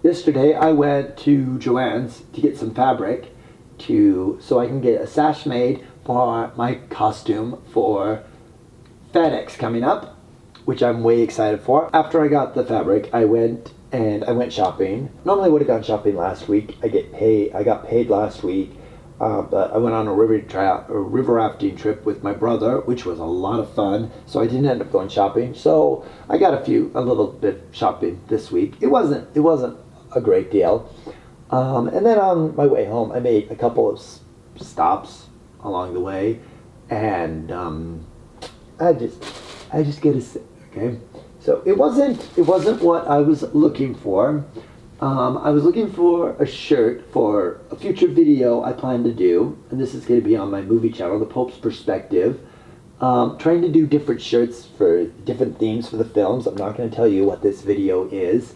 Yesterday I went to Joann's to get some fabric so I can get a sash made for my costume for FedEx coming up, which I'm way excited for. After I got the fabric, I went shopping. Normally I would have gone shopping last week. I got paid last week, but I went on a river rafting trip with my brother, which was a lot of fun. So I didn't end up going shopping. So I got a little bit shopping this week. It wasn't a great deal. And then on my way home, I made a couple of stops along the way, and I just get a okay. So it wasn't what I was looking for. I was looking for a shirt for a future video I plan to do, and this is going to be on my movie channel, The Pope's Perspective. Trying to do different shirts for different themes for the films. I'm not going to tell you what this video is.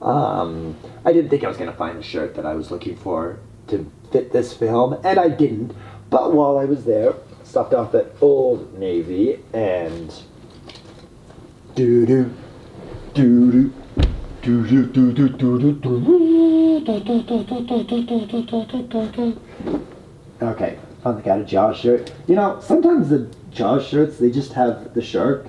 I didn't think I was going to find a shirt that I was looking for to fit this film, and I didn't. But while I was there, stopped off at Old Navy and okay, finally got a Jaws shirt. You know, sometimes the Jaws shirts, they just have the shark,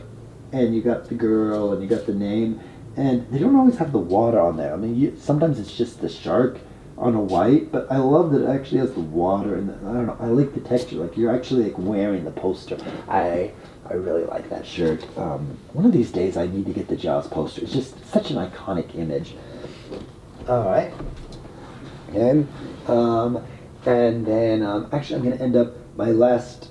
and you got the girl, and you got the name, and they don't always have the water on there. I mean, sometimes it's just the shark on a white, but I love that it actually has the water, and I don't know, I like the texture, like you're actually like wearing the poster. I really like that shirt. One of these days I need to get the Jaws poster. It's just such an iconic image. Alright. And then actually I'm going to end up my last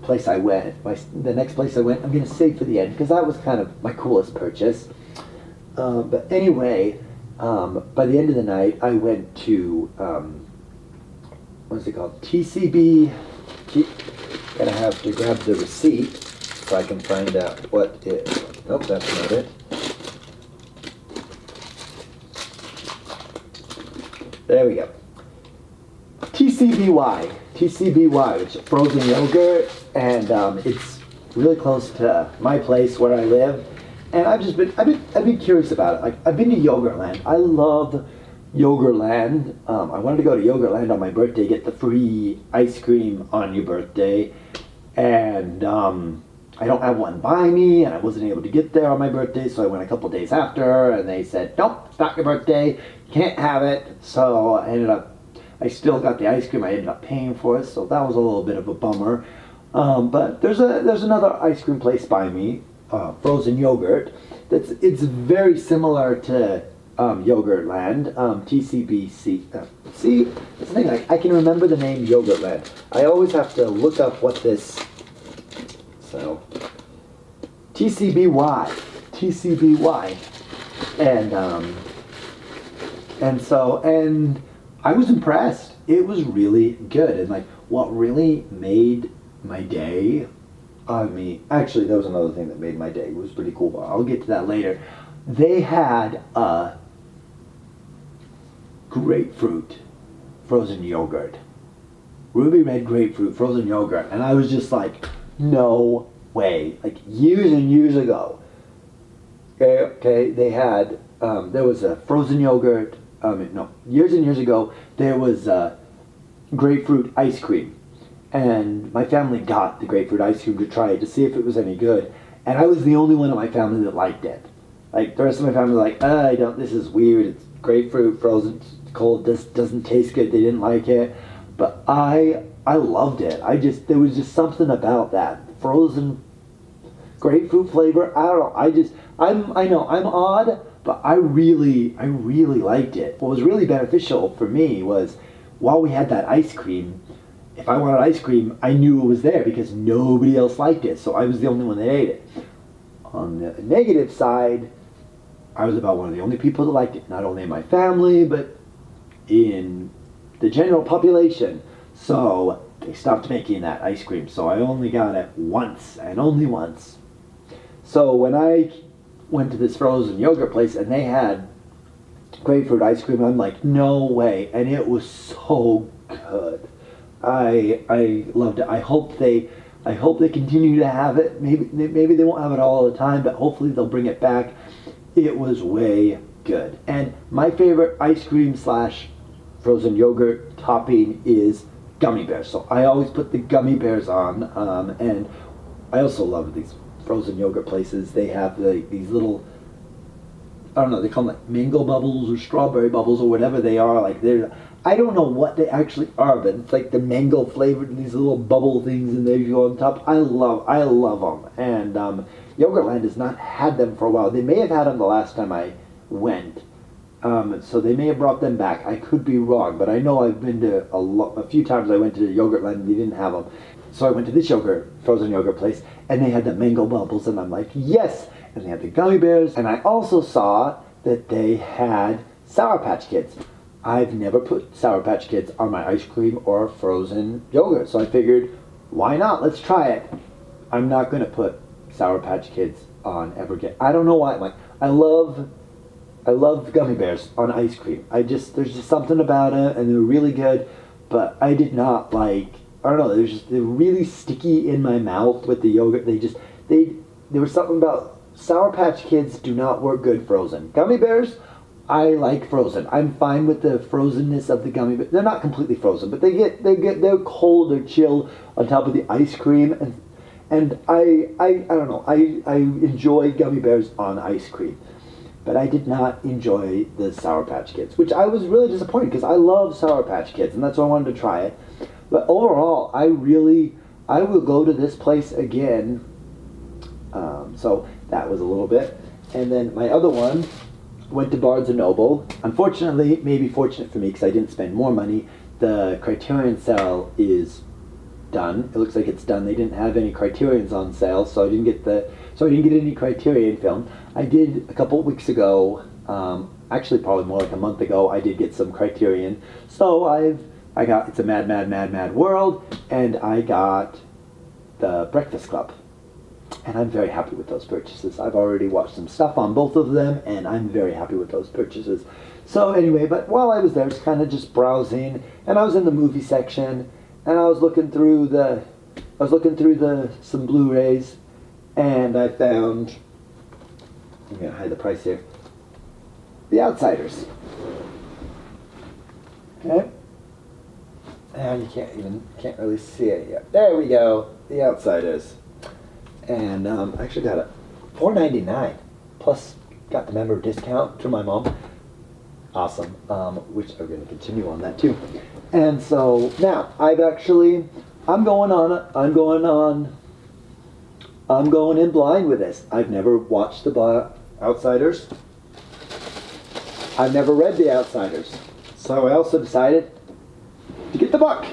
place I went, the next place I went, I'm going to save for the end, because that was kind of my coolest purchase. But anyway, by the end of the night, I went to, what's it called? TCB. Gonna have to grab the receipt so I can find out what it. Nope, that's not it. There we go. TCBY, which is frozen yogurt, and it's really close to my place where I live. And I've been curious about it. Like, I've been to Yogurtland. I love Yogurtland. I wanted to go to Yogurtland on my birthday, get the free ice cream on your birthday, and I don't have one by me, and I wasn't able to get there on my birthday, so I went a couple days after, and they said, nope, it's not your birthday, you can't have it. So I still got the ice cream. I ended up paying for it, so that was a little bit of a bummer. But there's another ice cream place by me, frozen yogurt. It's very similar to Yogurtland, TCBC. See, it's the thing. I can remember the name Yogurtland. I always have to look up what this. So TCBY, and I was impressed. It was really good, and like what really made my day. Actually, there was another thing that made my day. It was pretty cool, but I'll get to that later. They had a grapefruit frozen yogurt. Ruby red grapefruit frozen yogurt. And I was just like, no way. Like, years and years ago. Okay, they had, there was a frozen yogurt. Years and years ago, there was grapefruit ice cream. And my family got the grapefruit ice cream to try it to see if it was any good, and I was the only one in my family that liked it. Like, the rest of my family was like, this is weird, it's grapefruit frozen, it's cold, this doesn't taste good, they didn't like it. But I loved it. There was just something about that frozen grapefruit flavor. I don't know, I know I'm odd, but I really liked it. What was really beneficial for me was, while we had that ice cream, if I wanted ice cream, I knew it was there because nobody else liked it, so I was the only one that ate it. On the negative side, I was about one of the only people that liked it, not only in my family, but in the general population. So they stopped making that ice cream, so I only got it once, and only once. So when I went to this frozen yogurt place and they had grapefruit ice cream, I'm like, no way, and it was so good. I loved it. I hope they continue to have it. Maybe they won't have it all the time, but hopefully they'll bring it back. It was way good. And my favorite ice cream slash frozen yogurt topping is gummy bears. So I always put the gummy bears on. And I also love these frozen yogurt places. They have these little, I don't know, they call them like mango bubbles or strawberry bubbles or whatever they are. Like I don't know what they actually are, but it's like the mango flavored, these little bubble things, and they go on top. I love them. And Yogurtland has not had them for a while. They may have had them the last time I went, so they may have brought them back. I could be wrong, but I know I've been to a few times. I went to Yogurtland and they didn't have them, so I went to this frozen yogurt place, and they had the mango bubbles, and I'm like, yes. And they had the gummy bears, and I also saw that they had Sour Patch Kids. I've never put Sour Patch Kids on my ice cream or frozen yogurt, so I figured, why not? Let's try it. I'm not going to put Sour Patch Kids on ever again. I don't know why. Like, I love gummy bears on ice cream. There's just something about it, and they're really good, but I did not like, I don't know, they're really sticky in my mouth with the yogurt. There was something about Sour Patch Kids do not work good frozen. Gummy bears, I like frozen. I'm fine with the frozenness of the gummy bears. They're not completely frozen, but they're cold or chill on top of the ice cream, and I don't know. I enjoy gummy bears on ice cream, but I did not enjoy the Sour Patch Kids, which I was really disappointed because I love Sour Patch Kids, and that's why I wanted to try it. But overall, I will go to this place again. So that was a little bit. And then my other one went to Barnes & Noble. Unfortunately, maybe fortunate for me because I didn't spend more money, the Criterion sale is done. It looks like it's done. They didn't have any Criterions on sale, so I didn't get any Criterion film. I did a couple weeks ago, actually probably more like a month ago, I did get some Criterion. So I got It's a Mad, Mad, Mad, Mad World, and I got The Breakfast Club. And I'm very happy with those purchases. I've already watched some stuff on both of them, and I'm very happy with those purchases. So anyway, but while I was there, I was kind of just browsing, and I was in the movie section, and I was looking through some Blu-rays, and I found, I'm gonna hide the price here, The Outsiders. Okay. And you can't really see it yet. There we go, The Outsiders. And I actually got it $4.99 plus got the member discount through my mom. Awesome. Which I'm going to continue on that too. And so now I'm going in blind with this. I've never watched The Outsiders. I've never read The Outsiders. So I also decided to get the book.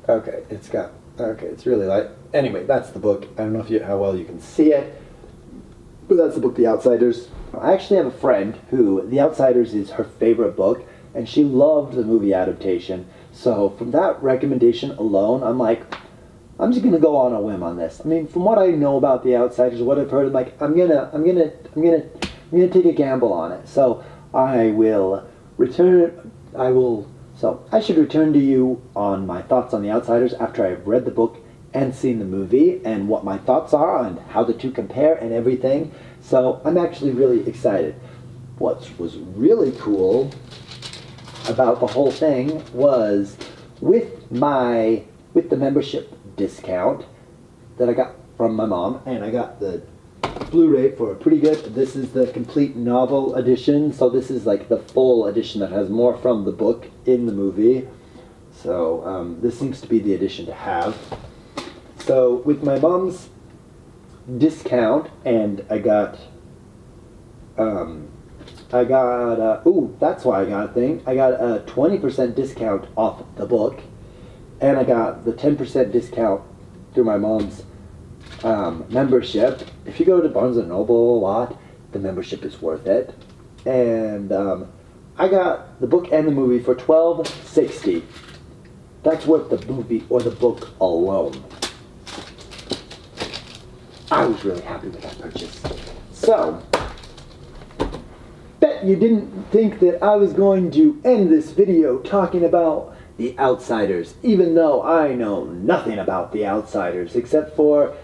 Okay, it's really light. Anyway, that's the book. I don't know how well you can see it, but that's the book, The Outsiders. I actually have a friend who The Outsiders is her favorite book, and she loved the movie adaptation. So from that recommendation alone, I'm like, I'm just gonna go on a whim on this. I mean, from what I know about The Outsiders, what I've heard, I'm like, I'm gonna take a gamble on it. So So I should return to you on my thoughts on The Outsiders after I've read the book and seen the movie, and what my thoughts are on how the two compare and everything. So I'm actually really excited. What was really cool about the whole thing was with the membership discount that I got from my mom, and I got the Blu-ray for pretty good. This is the complete novel edition, so this is like the full edition that has more from the book in the movie. So this seems to be the edition to have. So with my mom's discount, and I got that's why I got a thing. I got a 20% discount off the book, and I got the 10% discount through my mom's membership. If you go to Barnes & Noble a lot, the membership is worth it. And I got the book and the movie for $12.60. That's worth the movie or the book alone. I was really happy with that purchase. So, bet you didn't think that I was going to end this video talking about The Outsiders, even though I know nothing about The Outsiders except for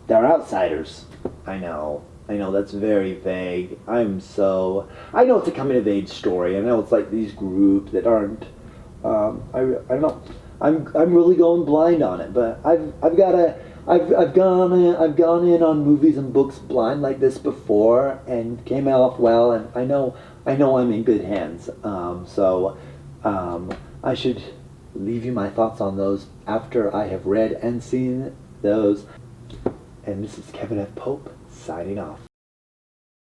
they're outsiders. I know. I know that's very vague. I know it's a coming of age story. I know it's like these groups that aren't. I don't know. I'm really going blind on it, but I've gone in on movies and books blind like this before and came off well, and I know I'm in good hands. I should leave you my thoughts on those after I have read and seen those. And this is Kevin F. Pope signing off.